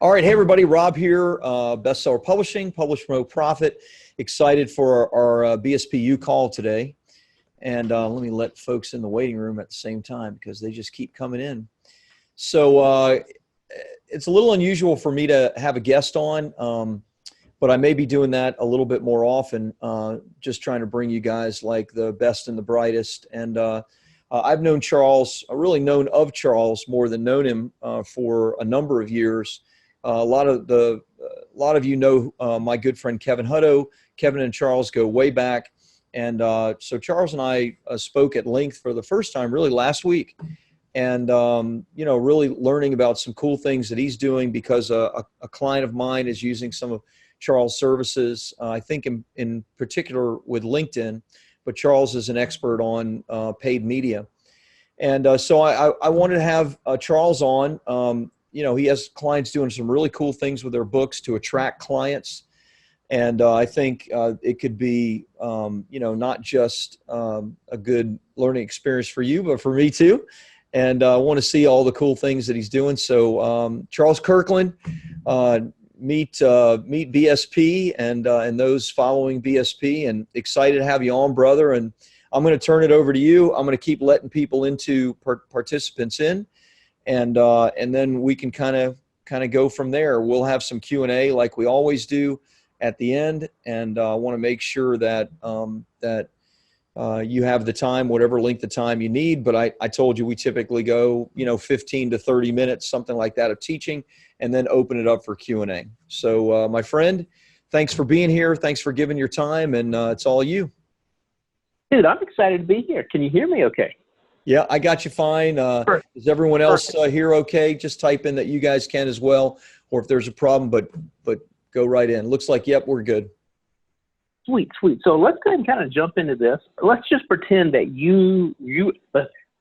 All right. Hey, everybody. Rob here, Bestseller Publishing, Publish, Promote, Profit. Excited for our BSPU call today. And let me let folks in the waiting room at the same time because they just keep coming in. So it's a little unusual for me to have a guest on, but I may be doing that a little bit more often, just trying to bring you guys like the best and the brightest. And I've known Charles, really known of Charles more than known him for a number of years. A lot of you know my good friend Kevin Hutto. Kevin and Charles go way back, and so Charles and I spoke at length for the first time really last week, and really learning about some cool things that he's doing because a client of mine is using some of Charles' services. I think in particular with LinkedIn, but Charles is an expert on paid media, and so I wanted to have Charles on. He has clients doing some really cool things with their books to attract clients. And I think it could be, not just a good learning experience for you, but for me too. And I want to see all the cool things that he's doing. So Charles Kirkland, meet BSP and those following BSP, and excited to have you on, brother. And I'm going to turn it over to you. I'm going to keep letting people participants in. And then we can kind of go from there. We'll have some Q&A like we always do at the end, and I want to make sure that you have the time, whatever length of time you need. But I told you we typically go 15 to 30 minutes, something like that, of teaching, and then open it up for Q&A. So my friend, thanks for being here. Thanks for giving your time, and it's all you. Dude, I'm excited to be here. Can you hear me okay? Yeah, I got you fine. Is everyone else here okay? Just type in that you guys can as well, or if there's a problem, but go right in. Looks like, yep, we're good. Sweet. So let's go ahead and kind of jump into this. Let's just pretend that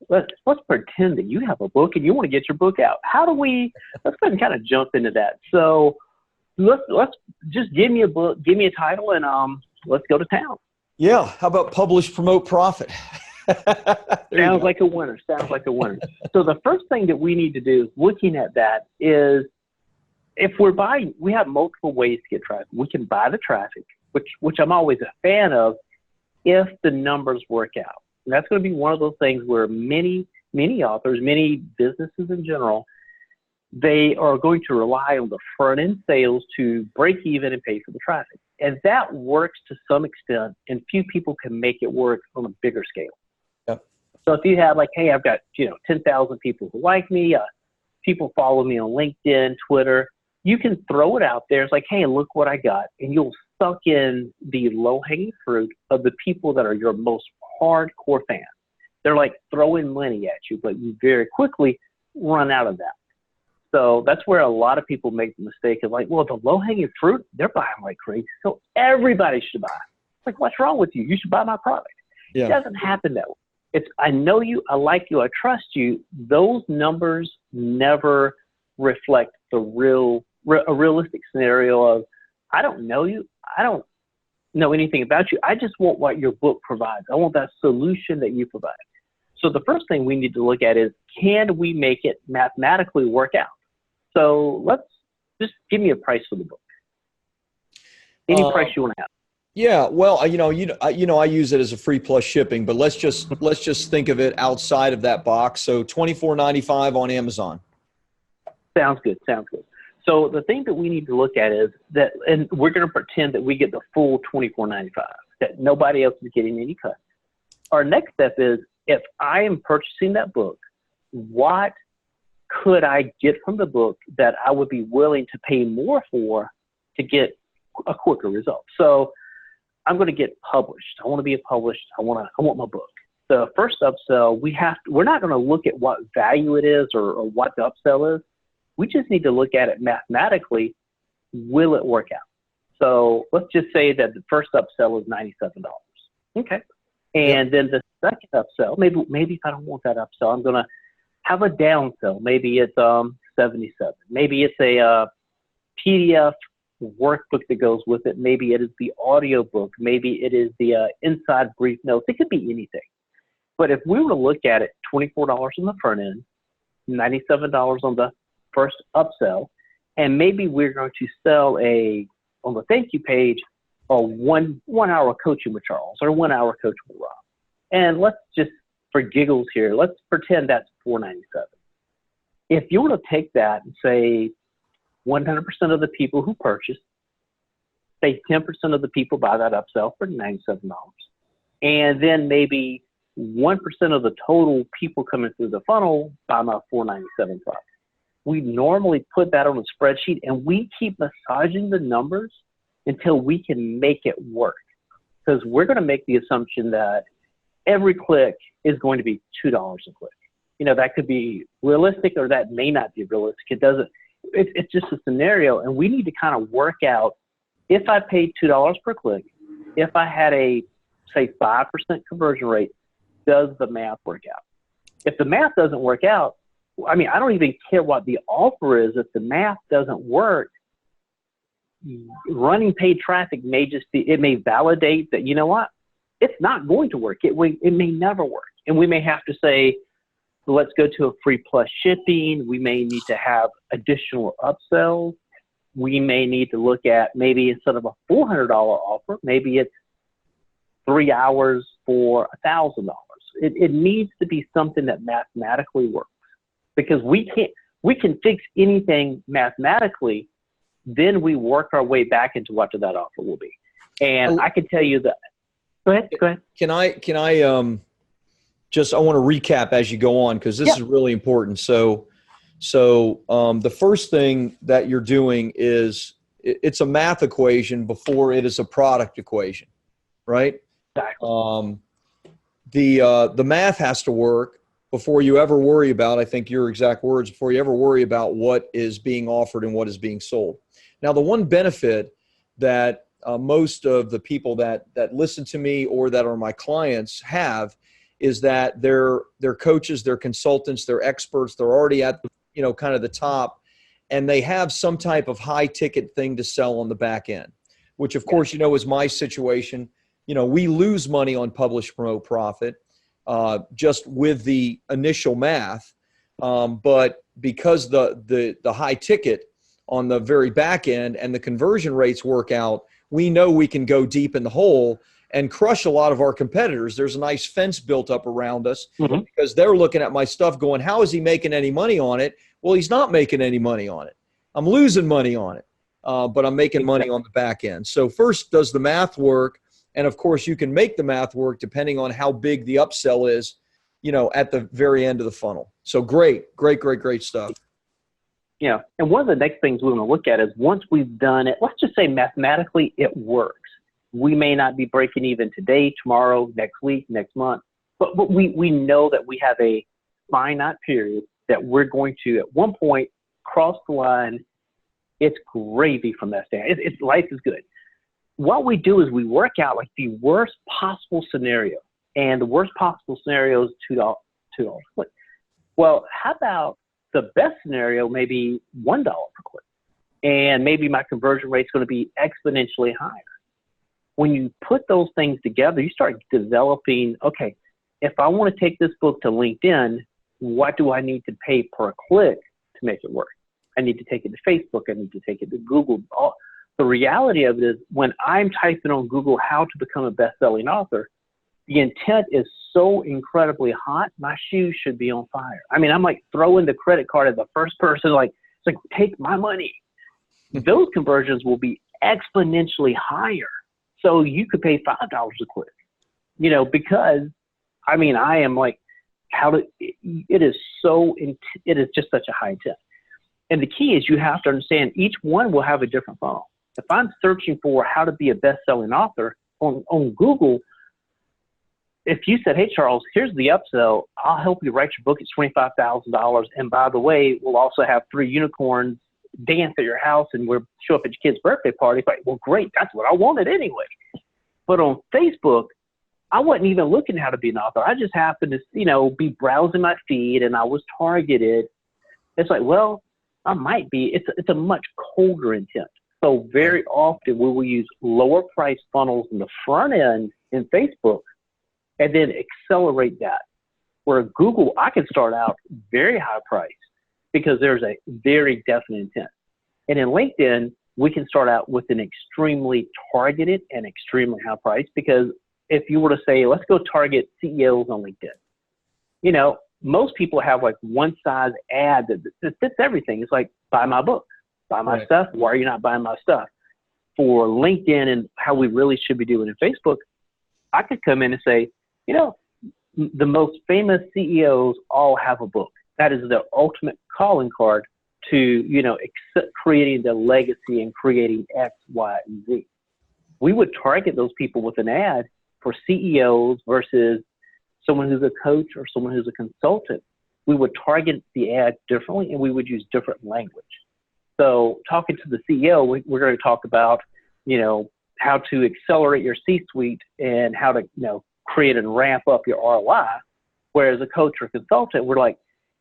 let's pretend that you have a book and you want to get your book out. Let's go ahead and kind of jump into that. So let's just give me a book, give me a title, and let's go to town. Yeah, how about Publish, Promote, Profit? Sounds like a winner. So the first thing that we need to do, looking at that, is if we're buying, we have multiple ways to get traffic. We can buy the traffic, which I'm always a fan of, if the numbers work out. And that's going to be one of those things where many authors, many businesses in general, they are going to rely on the front end sales to break even and pay for the traffic. And that works to some extent, and few people can make it work on a bigger scale. So if you have like, hey, I've got 10,000 people who like me, people follow me on LinkedIn, Twitter, you can throw it out there. It's like, hey, look what I got, and you'll suck in the low-hanging fruit of the people that are your most hardcore fans. They're like throwing money at you, but you very quickly run out of that. So that's where a lot of people make the mistake of like, well, the low-hanging fruit, they're buying like crazy, so everybody should buy. It's like, what's wrong with you? You should buy my product. Yeah. It doesn't happen that way. It's, I know you, I like you, I trust you. Those numbers never reflect a realistic scenario of, I don't know you, I don't know anything about you, I just want what your book provides. I want that solution that you provide. So the first thing we need to look at is, can we make it mathematically work out? So let's just give me a price for the book. Any price you want to have. Yeah, well, I use it as a free plus shipping, but let's just think of it outside of that box. So $24.95 on Amazon. Sounds good. So the thing that we need to look at is that, and we're going to pretend that we get the full $24.95, that nobody else is getting any cut. Our next step is, if I am purchasing that book, what could I get from the book that I would be willing to pay more for to get a quicker result? So I'm going to get published. I want to be published. I want my book. The first upsell, we're not going to look at what value it is or what the upsell is. We just need to look at it mathematically. Will it work out? So let's just say that the first upsell is $97. Okay. And then the second upsell, maybe if I don't want that upsell, I'm going to have a downsell. Maybe it's 77. Maybe it's a PDF workbook that goes with it. Maybe it is the audio book. Maybe it is the inside brief notes. It could be anything. But if we were to look at it, $24 on the front end, $97 on the first upsell, and maybe we're going to sell on the thank you page, a one hour coaching with Charles or 1 hour coaching with Rob. And let's just, for giggles here, let's pretend that's $4.97. If you want to take that and say 100% of the people who purchase, say 10% of the people buy that upsell for $97. And then maybe 1% of the total people coming through the funnel buy my $4.97 product. We normally put that on a spreadsheet, and we keep massaging the numbers until we can make it work. Because we're going to make the assumption that every click is going to be $2 a click. You know, that could be realistic or that may not be realistic. It's just a scenario, and we need to kind of work out, if I paid $2 per click, if I had a, say, 5% conversion rate, does the math work out? If the math doesn't work out, I mean, I don't even care what the offer is. If the math doesn't work, running paid traffic may just be, it may validate that, you know what, it's not going to work. It may never work. And we may have to say, let's go to a free plus shipping. We may need to have additional upsells. We may need to look at, maybe instead of a $400 offer, maybe it's 3 hours for $1,000. It needs to be something that mathematically works, because we can fix anything mathematically. Then we work our way back into what that offer will be. And I can tell you that. Go ahead. Can I just, I want to recap as you go on, because this is really important. So the first thing that you're doing is it's a math equation before it is a product equation, right? Exactly. The math has to work before you ever worry about, I think your exact words, before you ever worry about what is being offered and what is being sold. Now, the one benefit that most of the people that listen to me or that are my clients have is that they're coaches, they're consultants, they're experts, they're already at, kind of the top, and they have some type of high ticket thing to sell on the back end, which of course, is my situation. We lose money on publish, promote, profit, just with the initial math. But because the high ticket on the very back end and the conversion rates work out, we know we can go deep in the hole and crush a lot of our competitors. There's a nice fence built up around us because they're looking at my stuff going, how is he making any money on it? Well, he's not making any money on it. I'm losing money on it, but I'm making money on the back end. So first, does the math work? And of course, you can make the math work depending on how big the upsell is, at the very end of the funnel. So great stuff. Yeah. And one of the next things we want to look at is, once we've done it, let's just say mathematically it works. We may not be breaking even today, tomorrow, next week, next month, but we know that we have a finite period that we're going to, at one point, cross the line. It's gravy from that standpoint. Life is good. What we do is we work out like the worst possible scenario, and the worst possible scenario is $2 click. Well, how about the best scenario, maybe $1 per click, and maybe my conversion rate is going to be exponentially higher. When you put those things together, you start developing, okay, if I want to take this book to LinkedIn, what do I need to pay per click to make it work? I need to take it to Facebook. I need to take it to Google. The reality of it is, when I'm typing on Google how to become a best-selling author, the intent is so incredibly hot, my shoes should be on fire. I mean, I'm like throwing the credit card at the first person, it's like, take my money. Those conversions will be exponentially higher. So you could pay $5 a click, because, I mean, I am like, it is just such a high intent. And the key is, you have to understand each one will have a different funnel. If I'm searching for how to be a best-selling author on Google, if you said, hey, Charles, here's the upsell, I'll help you write your book. It's $25,000. And by the way, we'll also have 3 unicorns dance at your house and we'll show up at your kid's birthday party. It's like, well, great. That's what I wanted anyway. But on Facebook, I wasn't even looking how to be an author. I just happened to, be browsing my feed, and I was targeted. It's like, well, I might be. It's a much colder intent. So very often we will use lower price funnels in the front end in Facebook and then accelerate that. Where Google, I can start out very high price because there's a very definite intent. And in LinkedIn, we can start out with an extremely targeted and extremely high price, because if you were to say, let's go target CEOs on LinkedIn, you know, most people have like one size ad that fits everything. It's like, buy my book, buy my stuff. Why are you not buying my stuff? For LinkedIn and how we really should be doing in Facebook, I could come in and say, you know, the most famous CEOs all have a book. That is the ultimate calling card to, you know, creating the legacy and creating X, Y, and Z. We would target those people with an ad for CEOs versus someone who's a coach or someone who's a consultant. We would target the ad differently, and we would use different language. So talking to the CEO, we're going to talk about, you know, how to accelerate your C-suite and how to, you know, create and ramp up your ROI. Whereas a coach or consultant, we're like,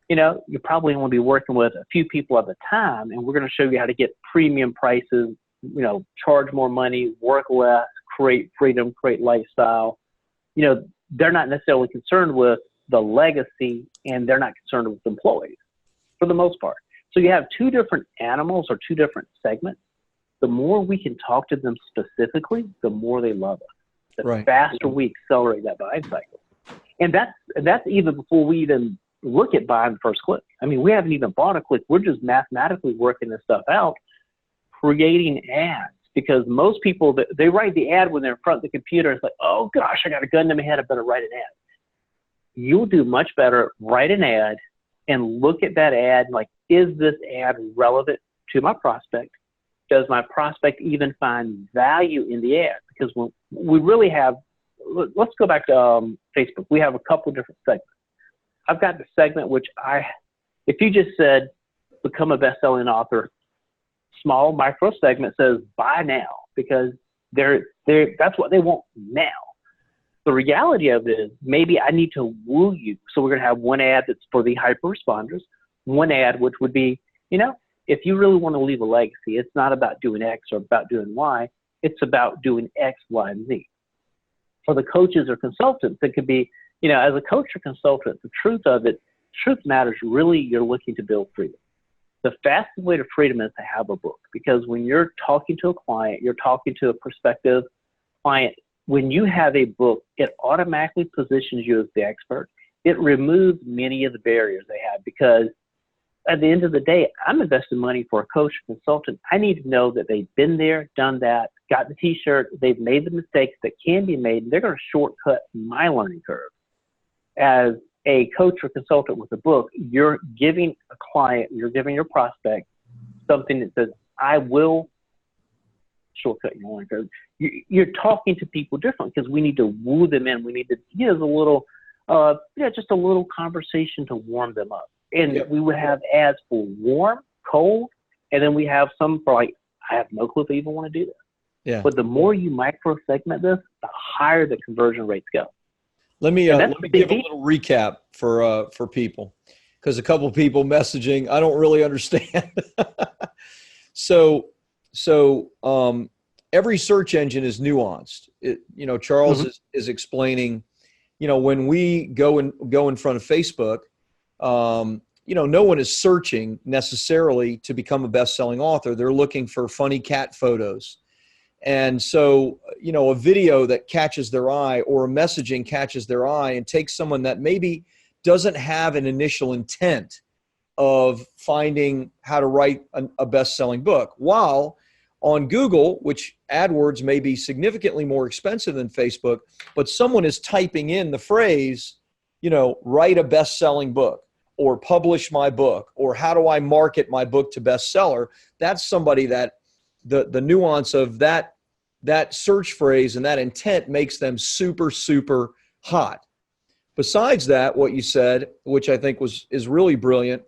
you know, you probably want to be working with a few people at a time, and we're going to show you how to get premium prices, you know, charge more money, work less, create freedom, create lifestyle. You know, they're not necessarily concerned with the legacy, and they're not concerned with employees for the most part. So you have two different animals or two different segments. The more we can talk to them specifically, the more they love us. The faster we accelerate that buying cycle. And that's even before we even look at buying the first click. I mean, we haven't even bought a click. We're just mathematically working this stuff out, creating ads. Because most people, they write the ad when they're in front of the computer. It's like, oh gosh, I got a gun to my head. I better write an ad. You'll do much better. Write an ad and look at that ad. Like, is this ad relevant to my prospect? Does my prospect even find value in the ad? Because we really have, let's go back to Facebook. We have a couple different segments. I've got the segment which if you just said, become a best-selling author, small micro segment says buy now, because that's what they want now. The reality of it is maybe I need to woo you. So we're going to have one ad that's for the hyper responders, one ad which would be, you know, if you really want to leave a legacy, it's not about doing X or about doing Y. It's about doing X, Y, and Z. For the coaches or consultants, it could be, you know, as a coach or consultant, the truth matters. Really, you're looking to build freedom. The fastest way to freedom is to have a book, because when you're talking to a client, you're talking to a prospective client. When you have a book, it automatically positions you as the expert. It removes many of the barriers they have, because at the end of the day, I'm investing money for a coach or consultant. I need to know that they've been there, done that, got the t-shirt, they've made the mistakes that can be made, and they're going to shortcut my learning curve. As a coach or consultant with a book, you're giving a client, you're giving your prospect something that says, I will shortcut your learning curve. You're talking to people different, because we need to woo them in. We need to give a little, just a little conversation to warm them up. And we would have ads for warm, cold, and then we have some for like, I have no clue if I even want to do this. Yeah. But the more you micro segment this, the higher the conversion rates go. Let me give a little recap for people, because a couple of people messaging, I don't really understand. So every search engine is nuanced. Charles is explaining, when we go in front of Facebook, no one is searching necessarily to become a best-selling author. They're looking for funny cat photos. And so, a video that catches their eye or a messaging catches their eye and takes someone that maybe doesn't have an initial intent of finding how to write a best-selling book. While on Google, which AdWords may be significantly more expensive than Facebook, but someone is typing in the phrase, write a best-selling book, or publish my book, or how do I market my book to bestseller. That's somebody that the nuance of that search phrase and that intent makes them super, super hot. Besides that, what you said, which I think is really brilliant,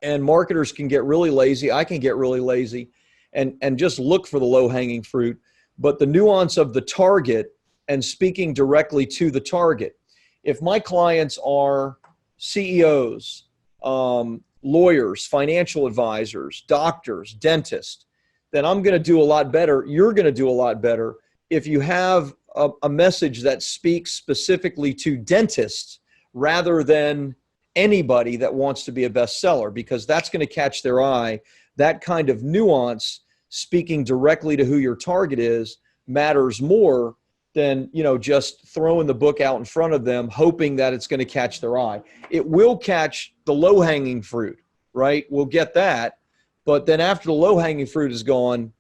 and marketers can get really lazy. I can get really lazy and just look for the low-hanging fruit. But the nuance of the target and speaking directly to the target. If my clients are CEOs, lawyers, financial advisors, doctors, dentists, then I'm going to do a lot better. You're going to do a lot better if you have a message that speaks specifically to dentists rather than anybody that wants to be a bestseller, because that's going to catch their eye that kind of nuance, speaking directly to who your target is, matters more than, just throwing the book out in front of them, hoping that it's going to catch their eye. It will catch the low-hanging fruit, right? We'll get that. But then after the low-hanging fruit is gone,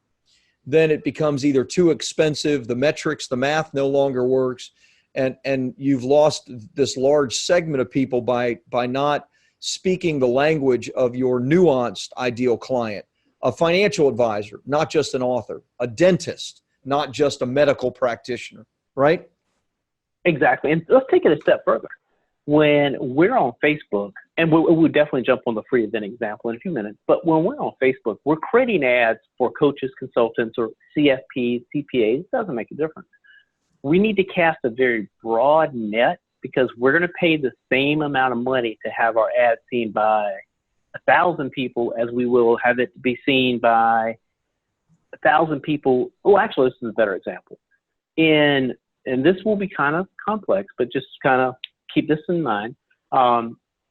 then it becomes either too expensive, the metrics, the math no longer works, and you've lost this large segment of people by not speaking the language of your nuanced ideal client. A financial advisor, not just an author. A dentist, not just a medical practitioner, right? Exactly. And let's take it a step further. When we're on Facebook, and we'll definitely jump on the free event example in a few minutes, but when we're on Facebook, we're creating ads for coaches, consultants, or CFPs, CPAs. It doesn't make a difference. We need to cast a very broad net because we're going to pay the same amount of money to have our ad seen by 1,000 people as we will have it be seen by 1,000 people. Oh, actually, this is a better example. And this will be kind of complex, but just kind of keep this in mind.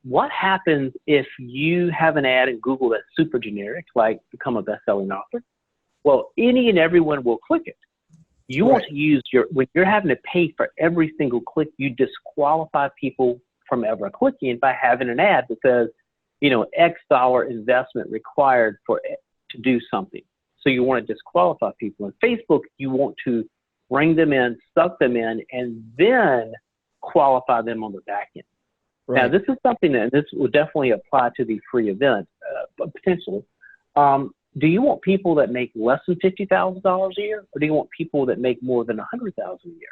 What happens if you have an ad in Google that's super generic, like become a best-selling author? Well, any and everyone will click it. You want to use when you're having to pay for every single click, you disqualify people from ever clicking by having an ad that says, X dollar investment required to do something. So you want to disqualify people. In Facebook, you want to bring them in, suck them in, and then qualify them on the back end. Right. Now, this is something that this will definitely apply to the free event, potentially. Do you want people that make less than $50,000 a year, or do you want people that make more than $100,000 a year,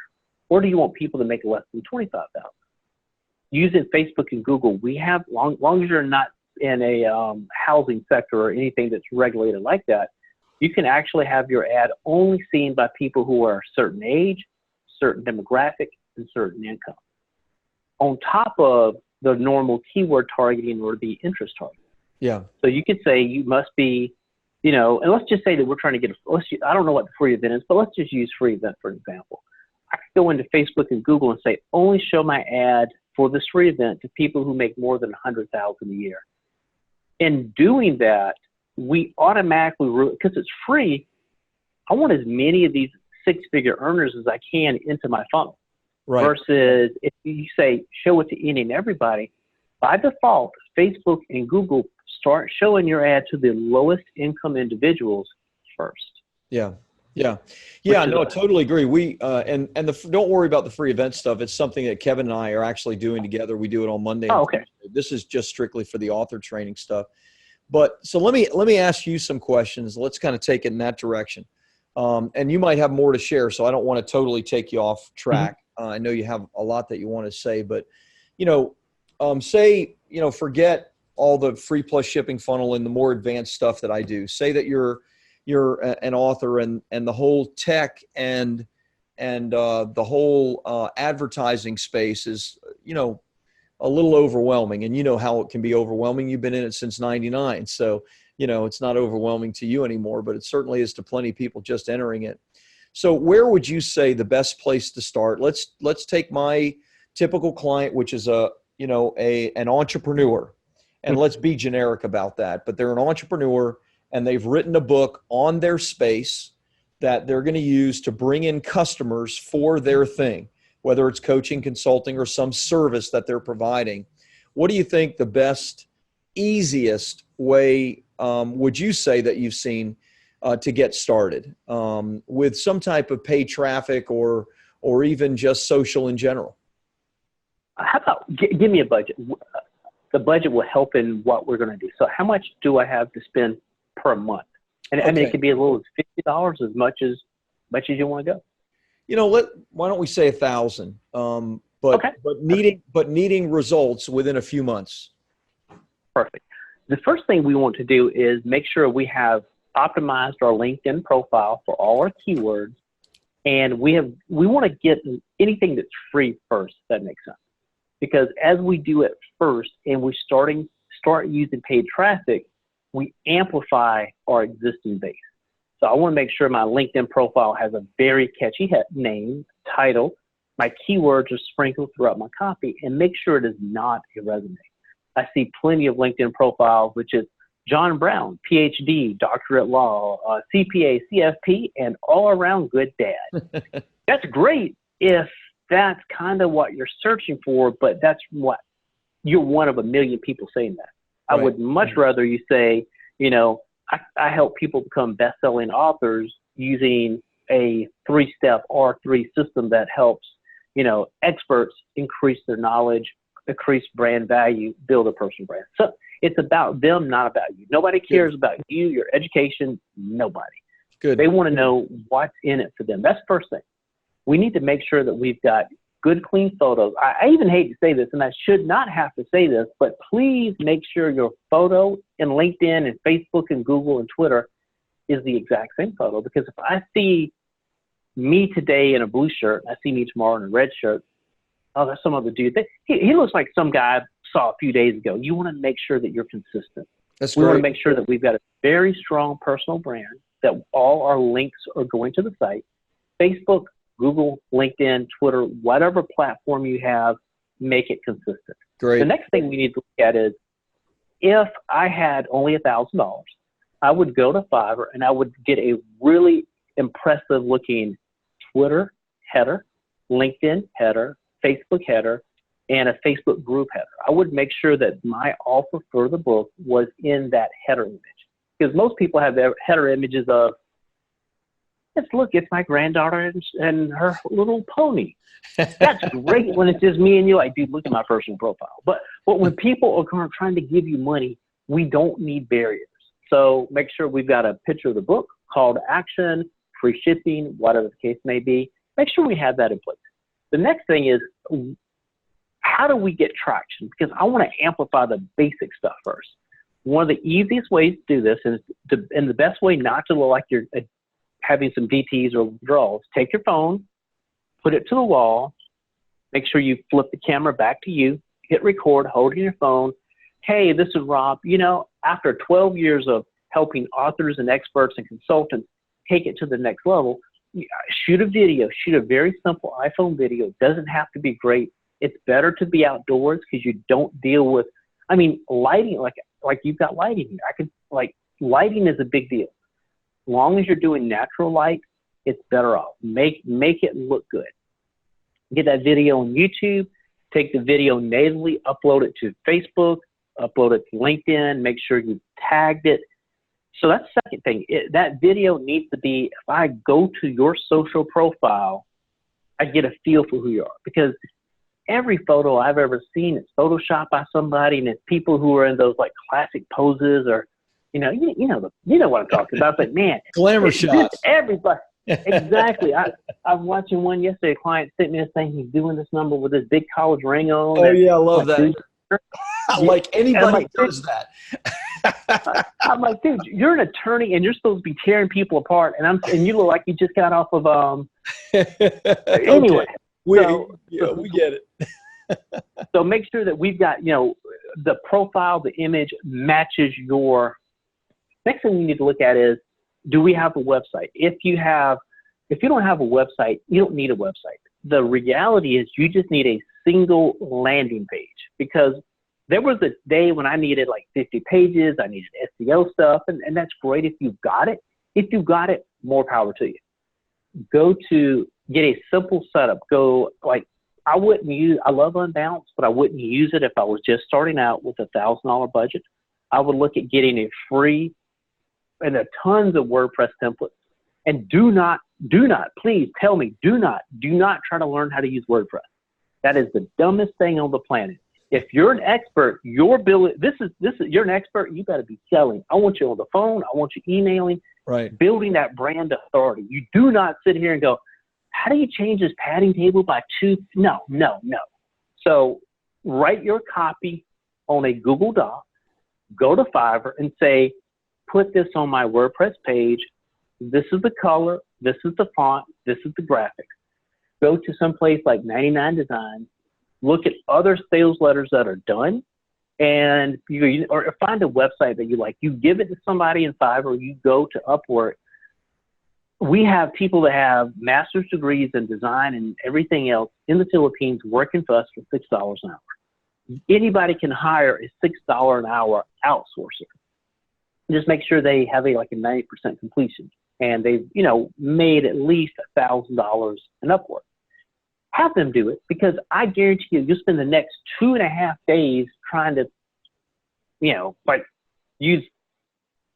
or do you want people that make less than $25,000? Using Facebook and Google, we have long as you're not in a housing sector or anything that's regulated like that, you can actually have your ad only seen by people who are a certain age, certain demographic, and certain income. On top of the normal keyword targeting or the interest targeting. Yeah. So you could say you must be, and let's just say that we're trying to get I don't know what the free event is, but let's just use free event for example. I could go into Facebook and Google and say, only show my ad for this free event to people who make more than $100,000 a year. In doing that, we automatically, because it's free, I want as many of these six-figure earners as I can into my funnel. Right. Versus if you say, show it to any and everybody, by default, Facebook and Google start showing your ad to the lowest income individuals first. Yeah. No, I totally agree. We don't worry about the free event stuff. It's something that Kevin and I are actually doing together. We do it on Monday. Oh, okay. This is just strictly for the author training stuff. But so let me ask you some questions. Let's kind of take it in that direction. And you might have more to share, so I don't want to totally take you off track. I know you have a lot that you want to say, but forget all the free plus shipping funnel and the more advanced stuff that I do. Say that you're an author and the whole tech and the whole advertising space is a little overwhelming, and how it can be overwhelming. You've been in it since '99, so it's not overwhelming to you anymore, but it certainly is to plenty of people just entering it. So where would you say the best place to start? Let's take my typical client, which is an entrepreneur, and let's be generic about that. But they're an entrepreneur and they've written a book on their space that they're going to use to bring in customers for their thing, whether it's coaching, consulting, or some service that they're providing. What do you think the best, easiest way would you say that you've seen to get started with some type of paid traffic or even just social in general? How about give me a budget? The budget will help in what we're going to do. So how much do I have to spend per month? And I mean, it could be as little as $50, as much as you want to go. Why don't we say 1,000? But needing results within a few months. Perfect. The first thing we want to do is make sure we have optimized our LinkedIn profile for all our keywords, and we want to get anything that's free first. If that makes sense, because as we do it first, and we start using paid traffic, we amplify our existing base. So I want to make sure my LinkedIn profile has a very catchy name, title, my keywords are sprinkled throughout my copy, and make sure it is not a resume. I see plenty of LinkedIn profiles which is John Brown, PhD, doctorate law, CPA, CFP, and all around good dad. That's great if that's kind of what you're searching for, but that's what you're one of a million people saying that. I would much rather you say, I help people become best-selling authors using a 3-step R3 system that helps, experts increase their knowledge, increase brand value, build a personal brand. So it's about them, not about you. Nobody cares about you, your education, nobody. Good. They want to know what's in it for them. That's the first thing. We need to make sure that we've got good, clean photos. I even hate to say this, and I should not have to say this, but please make sure your photo in LinkedIn and Facebook and Google and Twitter is the exact same photo. Because if I see me today in a blue shirt, I see me tomorrow in a red shirt, oh, that's some other dude. He looks like some guy I saw a few days ago. You want to make sure that you're consistent. That's we great. want to make sure that we've got a very strong personal brand, that all our links are going to the site. Facebook, Google, LinkedIn, Twitter, whatever platform you have, make it consistent. Great. The next thing we need to look at is, if I had only $1,000, I would go to Fiverr and I would get a really impressive looking Twitter header, LinkedIn header, Facebook header, and a Facebook group header. I would make sure that my offer for the book was in that header image. Because most people have their header images of, it's my granddaughter and her little pony. That's great when it's just me and you. Like, dude, look at my personal profile. But when people are trying to give you money, we don't need barriers. So make sure we've got a picture of the book, call to action, free shipping, whatever the case may be. Make sure we have that in place. The next thing is, how do we get traction? Because I want to amplify the basic stuff first. One of the easiest ways to do this, and the best way not to look like you're having some DTs or withdrawals, take your phone, put it to the wall, make sure you flip the camera back to you, hit record, hold in your phone. Hey, this is Rob. After 12 years of helping authors and experts and consultants take it to the next level, shoot a video, shoot a very simple iPhone video. It doesn't have to be great. It's better to be outdoors because you don't deal with, lighting, like you've got lighting here. Lighting is a big deal. As long as you're doing natural light, it's better off. Make it look good. Get that video on YouTube, take the video natively, upload it to Facebook, upload it to LinkedIn, make sure you tagged it. So that's the second thing. That video needs to be, if I go to your social profile, I get a feel for who you are. Because every photo I've ever seen is photoshopped by somebody, and it's people who are in those classic poses, or you know what I'm talking about. But man, glamour shots. Everybody, exactly. I'm watching one yesterday. A client sent me this thing. He's doing this number with this big college ring on. Oh yeah, I love that. Dude, like anybody does that. I'm like, dude, you're an attorney and you're supposed to be tearing people apart, and you look like you just got off of anyway. Okay. We get it. So make sure that we've got, the profile, the image matches your. Next thing we need to look at is, do we have a website? If you don't have a website, you don't need a website. The reality is you just need a single landing page, because there was a day when I needed 50 pages. I needed SEO stuff, and that's great if you've got it. If you've got it, more power to you. Get a simple setup. I love Unbalanced, but I wouldn't use it if I was just starting out with $1,000 budget. I would look at getting a free, and there are tons of WordPress templates. And do not, please tell me, do not try to learn how to use WordPress. That is the dumbest thing on the planet. If you're an expert, you're an expert, you got to be selling. I want you on the phone. I want you emailing, right? Building that brand authority. You do not sit here and go, how do you change this padding table by 2? No. So write your copy on a Google Doc, go to Fiverr and say, put this on my WordPress page. This is the color. This is the font. This is the graphics. Go to some place like 99 Designs. Look at other sales letters that are done, and or find a website that you like. You give it to somebody in Fiverr. You go to Upwork. We have people that have master's degrees in design and everything else in the Philippines working for us for $6 an hour. Anybody can hire a $6 an hour outsourcer. just make sure they have a 90% completion, and they've, made at least $1,000 and upward. Have them do it, because I guarantee you'll spend the next 2.5 days trying to, use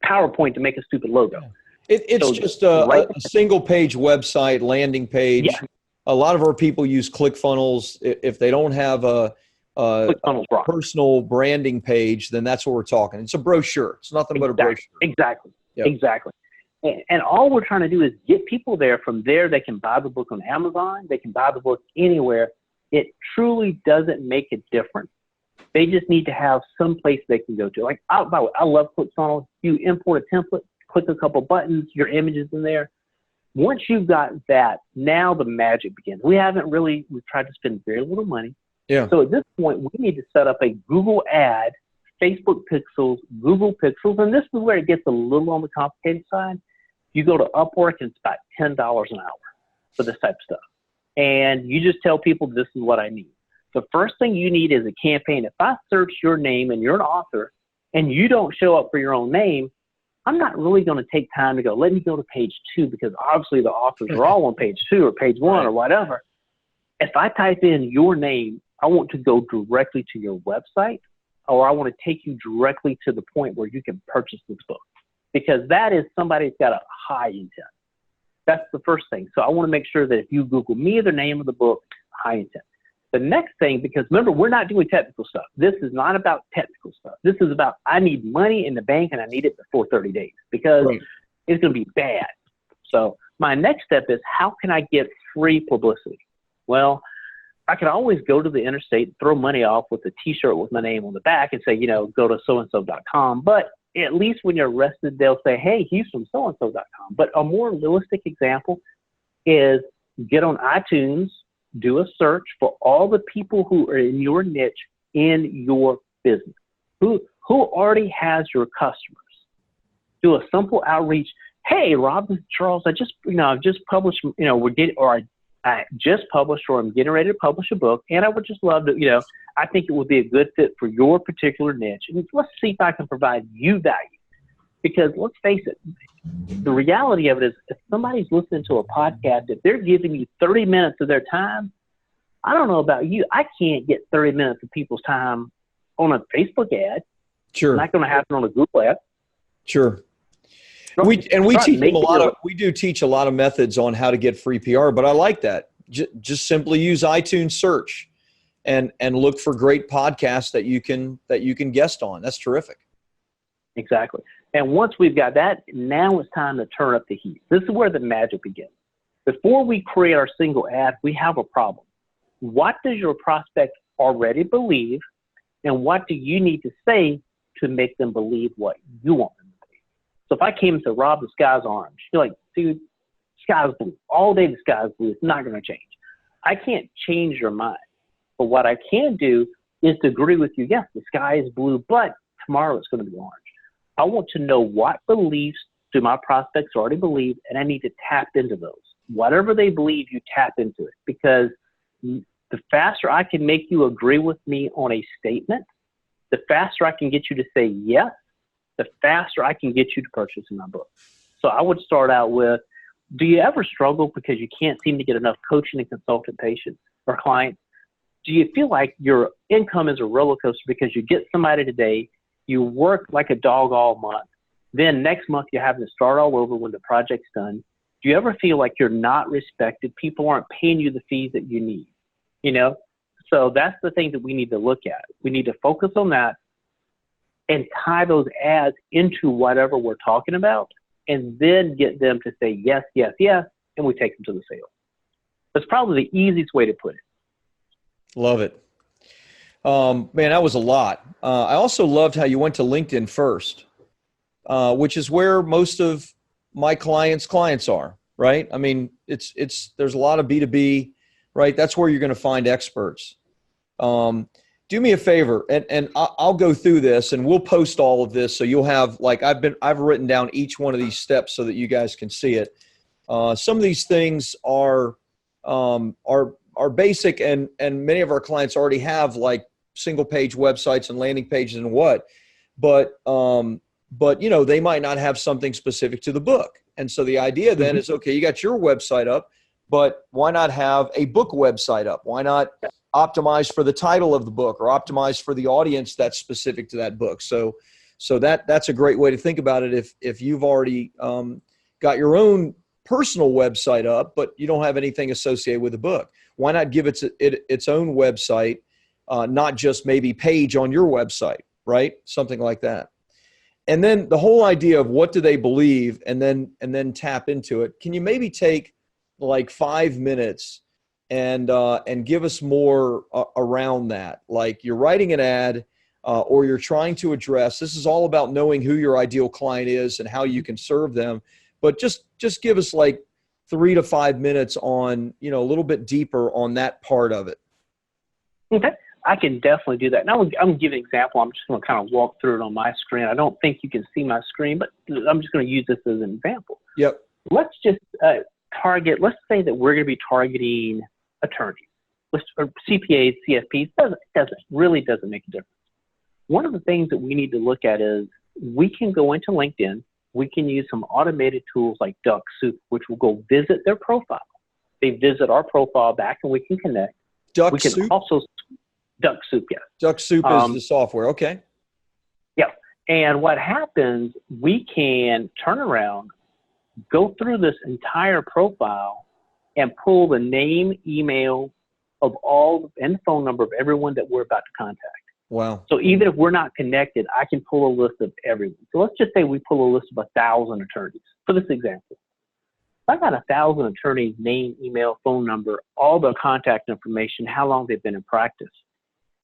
PowerPoint to make a stupid logo. It's just a single page website, landing page. Yeah. A lot of our people use ClickFunnels. If they don't have a personal branding page, then that's what we're talking. It's a brochure. It's nothing but a brochure. Exactly. Yep. Exactly. And all we're trying to do is get people there. From there, they can buy the book on Amazon. They can buy the book anywhere. It truly doesn't make a difference. They just need to have some place they can go to. I love ClickFunnels. You import a template, click a couple buttons, your image is in there. Once you've got that, now the magic begins. We've tried to spend very little money. Yeah. So at this point, we need to set up a Google ad, Facebook pixels, Google pixels, and this is where it gets a little on the complicated side. You go to Upwork, and it's about $10 an hour for this type of stuff. And you just tell people, this is what I need. The first thing you need is a campaign. If I search your name and you're an author and you don't show up for your own name, I'm not really going to take time to go, let me go to page 2, because obviously the authors are all on page 2 or page 1 or whatever. If I type in your name, I want to go directly to your website, or I want to take you directly to the point where you can purchase this book, because that is somebody that's got a high intent. That's the first thing. So I want to make sure that if you Google me, the name of the book, high intent. The next thing, because remember, we're not doing technical stuff. This is not about technical stuff. This is about, I need money in the bank and I need it before 30 days because it's going to be bad. So my next step is, how can I get free publicity? Well, I can always go to the interstate, throw money off with a t-shirt with my name on the back and say, go to so-and-so.com. But at least when you're arrested, they'll say, hey, he's from so-and-so.com. But a more realistic example is get on iTunes, do a search for all the people who are in your niche in your business, who already has your customers. Do a simple outreach. Hey, Rob, this is Charles. I've just published, I just published, or I'm getting ready to publish a book, and I would just love to, I think it would be a good fit for your particular niche. And let's see if I can provide you value. Because let's face it, the reality of it is, if somebody's listening to a podcast, if they're giving you 30 minutes of their time, I don't know about you, I can't get 30 minutes of people's time on a Facebook ad. Sure. It's not going to happen on a Google ad. Sure. We do teach a lot of methods on how to get free PR, but I like that. Just simply use iTunes search and look for great podcasts that you can guest on. That's terrific. Exactly. And once we've got that, now it's time to turn up the heat. This is where the magic begins. Before we create our single ad, we have a problem. What does your prospect already believe, and what do you need to say to make them believe what you want them to believe? So if I came and said, Rob, the sky's orange, you're like, dude, sky's blue. All day the sky's blue. It's not going to change. I can't change your mind. But what I can do is to agree with you. Yes, the sky is blue, but tomorrow it's going to be orange. I want to know what beliefs do my prospects already believe, and I need to tap into those. Whatever they believe, you tap into it, because the faster I can make you agree with me on a statement, the faster I can get you to say yes, the faster I can get you to purchase my book. So I would start out with, do you ever struggle because you can't seem to get enough coaching and consultant patients or clients? Do you feel like your income is a roller coaster because you get somebody today, you work like a dog all month, then next month you're having to start all over when the project's done? Do you ever feel like you're not respected? People aren't paying you the fees that you need, So that's the thing that we need to look at. We need to focus on that and tie those ads into whatever we're talking about, and then get them to say yes, yes, yes, and we take them to the sale. That's probably the easiest way to put it. Love it. Man, that was a lot. I also loved how you went to LinkedIn first, which is where most of my clients' clients are, right? I mean, there's a lot of B2B, right? That's where you're going to find experts. Do me a favor, and I'll go through this, and we'll post all of this, so you'll have, I've written down each one of these steps so that you guys can see it. Some of these things are basic, and many of our clients already have single page websites and landing pages and but but they might not have something specific to the book. And so the idea then is, okay, you got your website up, but why not have a book website up? Why not optimize for the title of the book or optimize for the audience that's specific to that book? So that's a great way to think about it. If you've already got your own personal website up, but you don't have anything associated with the book, why not give it its own website, not just maybe page on your website, right? Something like that. And then the whole idea of what do they believe, and then tap into it. Can you maybe take like 5 minutes and give us more around that? Like you're writing an ad, or you're trying to address. This is all about knowing who your ideal client is and how you can serve them. But just give us like 3 to 5 minutes on a little bit deeper on that part of it. Okay. I can definitely do that. Now I'm going to give an example. I'm just going to kind of walk through it on my screen. I don't think you can see my screen, but I'm just going to use this as an example. Yep. Let's just let's say that we're going to be targeting attorneys, or CPAs, CFPs. Really doesn't make a difference. One of the things that we need to look at is we can go into LinkedIn. We can use some automated tools like DuckSoup, which will go visit their profile. They visit our profile back and we can connect. DuckSoup? We can also DuckSoup, yes. DuckSoup is the software. Okay. Yeah. And what happens, we can turn around, go through this entire profile, and pull the name, email of all, and phone number of everyone that we're about to contact. Wow. So even if we're not connected, I can pull a list of everyone. So let's just say we pull a list of 1,000 attorneys for this example. If I got 1,000 attorneys, name, email, phone number, all their contact information, how long they've been in practice,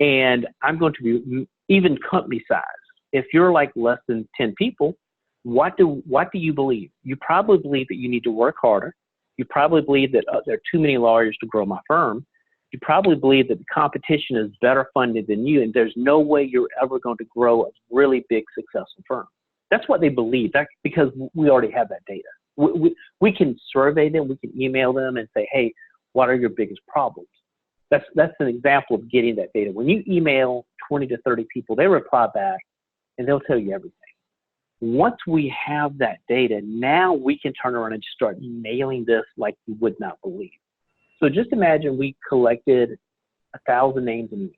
and I'm going to be even company size. If you're like less than 10 people, what do you believe? You probably believe that you need to work harder. You probably believe that there are too many lawyers to grow my firm. You probably believe that the competition is better funded than you, and there's no way you're ever going to grow a really big, successful firm. That's what they believe. That's because we already have that data. We can survey them. We can email them and say, hey, what are your biggest problems? That's an example of getting that data. When you email 20 to 30 people, they reply back, and they'll tell you everything. Once we have that data, now we can turn around and start mailing this like you would not believe. So just imagine we collected 1,000 names and emails.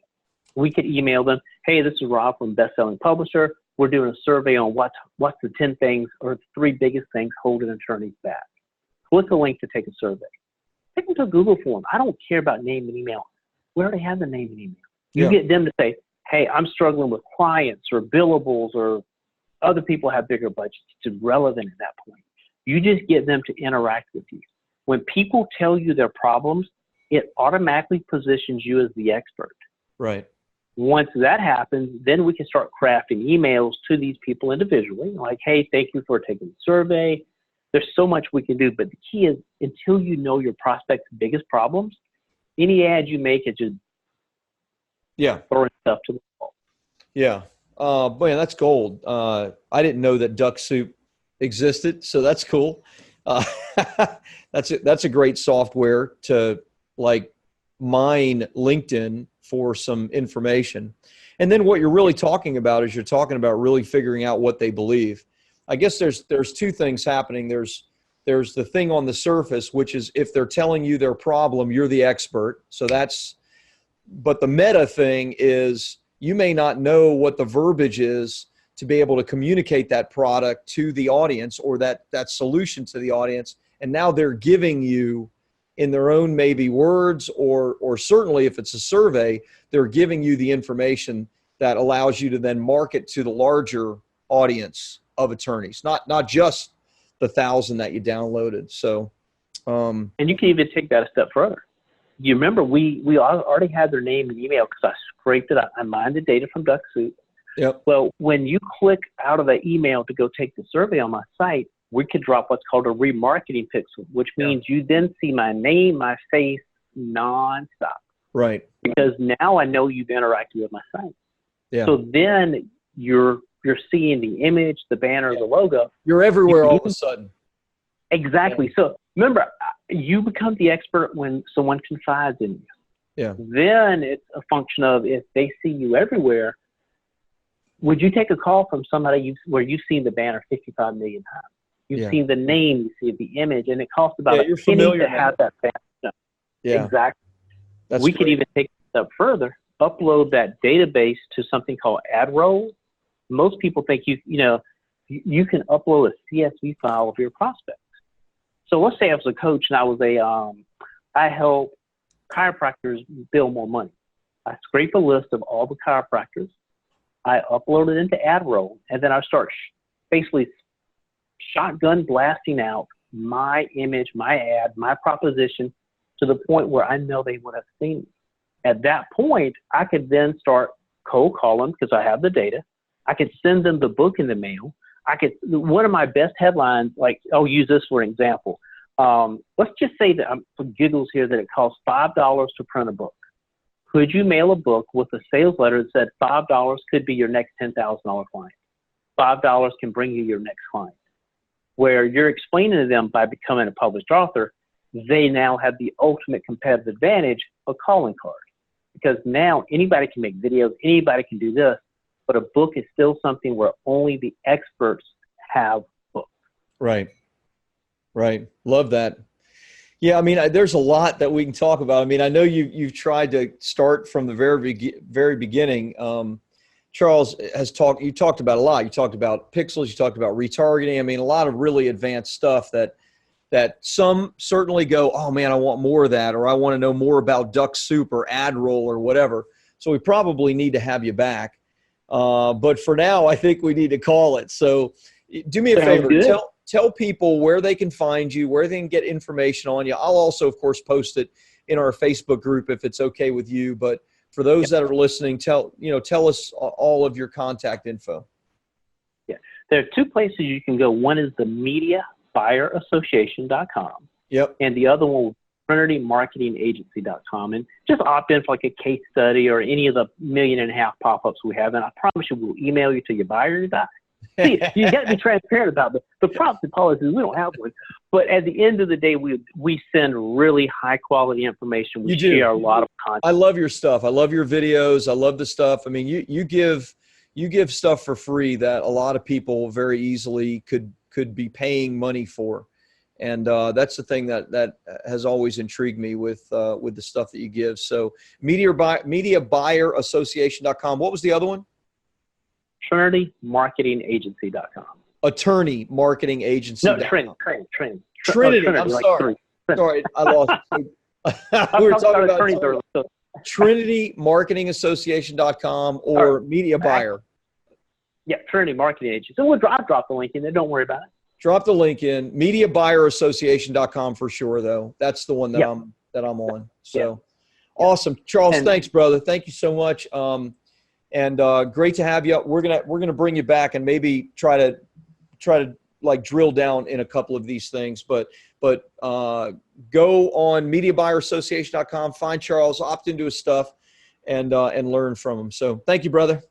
We could email them, hey, this is Rob from Best Selling Publisher. We're doing a survey on what's the 10 things or 3 biggest things holding attorneys back. Click a link to take a survey. Take them to a Google form. I don't care about name and email. We already have the name and email. You get them to say, hey, I'm struggling with clients or billables, or other people have bigger budgets. It's irrelevant at that point. You just get them to interact with you. When people tell you their problems, it automatically positions you as the expert. Right. Once that happens, then we can start crafting emails to these people individually, like, hey, thank you for taking the survey. There's so much we can do, but the key is until you know your prospect's biggest problems, any ad you make is just throwing stuff to the wall. Yeah. Boy, that's gold. I didn't know that DuckSoup existed, so that's cool. That's a great software to like mine LinkedIn for some information. And then what you're really talking about is you're talking about really figuring out what they believe. I guess there's 2 things happening. There's the thing on the surface, which is if they're telling you their problem, you're the expert. So but the meta thing is you may not know what the verbiage is to be able to communicate that product to the audience or that solution to the audience. And now they're giving you in their own maybe words or certainly if it's a survey, they're giving you the information that allows you to then market to the larger audience of attorneys, not just the 1,000 that you downloaded. So, and you can even take that a step further. You remember we already had their name and email because I scraped it. I mined the data from DuckSoup. Yep. Well, when you click out of the email to go take the survey on my site, we could drop what's called a remarketing pixel, which means you then see my name, my face, nonstop. Right. Because now I know you've interacted with my site. Yeah. So then you're seeing the image, the banner, the logo. You're everywhere all of a sudden. Exactly. Yeah. So remember, you become the expert when someone confides in you. Yeah. Then it's a function of if they see you everywhere, would you take a call from somebody where you've seen the banner 55 million times? You've seen the name, you see the image, and it costs about a penny to have that banner. Yeah, exactly. We could even take it a step further, upload that database to something called AdRoll. Most people think you can upload a CSV file of your prospects. So let's say I was a coach and I help chiropractors bill more money. I scrape a list of all the chiropractors. I upload it into AdRoll, and then I start basically shotgun blasting out my image, my ad, my proposition to the point where I know they would have seen it. At that point, I could then start cold calling because I have the data. I could send them the book in the mail. One of my best headlines, like I'll use this for an example. Let's just say that for giggles here that it costs $5 to print a book. Could you mail a book with a sales letter that said $5 could be your next $10,000 client? $5 can bring you your next client. Where you're explaining to them by becoming a published author, they now have the ultimate competitive advantage, a calling card. Because now anybody can make videos, anybody can do this, but a book is still something where only the experts have books. Right. Love that. Yeah, I mean, there's a lot that we can talk about. I mean, I know you've tried to start from the very beginning. Charles you talked about a lot. You talked about pixels, you talked about retargeting. I mean, a lot of really advanced stuff that some certainly go, oh man, I want more of that, or I want to know more about Duck Soup or AdRoll or whatever. So we probably need to have you back. But for now, I think we need to call it. So do me a favor, tell people where they can find you, where they can get information on you. I'll also, of course, post it in our Facebook group if it's okay with you. But for those that are listening, tell us all of your contact info. Yeah, there are two places you can go. One is the MediaBuyerAssociation.com. Yep. And the other one, TrinityMarketingAgency.com. And just opt in for like a case study or any of the 1.5 million pop-ups we have. And I promise you, we'll email you till you buy or you die. See, you got to be transparent about the prompts and policies. We don't have one. But at the end of the day, we send really high-quality information. We share a lot of content. I love your stuff. I love your videos. I love the stuff. I mean, you give stuff for free that a lot of people very easily could be paying money for. And that's the thing that has always intrigued me with the stuff that you give. So MediaBuyerAssociation.com. What was the other one? TrinityMarketingAgency.com. AttorneyMarketingAgency.com. No, Trinity. I'm sorry. Sorry, I lost it. We were talking about TrinityMarketingAssociation.com or Media Buyer. Yeah, Trinity Marketing Agency. So I'll drop the link in there. Don't worry about it. Drop the link in. MediaBuyerAssociation.com for sure, though. That's the one that I'm on. So awesome, Charles. Thanks, brother. Thank you so much. And great to have you. We're gonna bring you back and maybe try to like drill down in a couple of these things. But go on MediaBuyerAssociation.com, find Charles, opt into his stuff, and learn from him. So thank you, brother.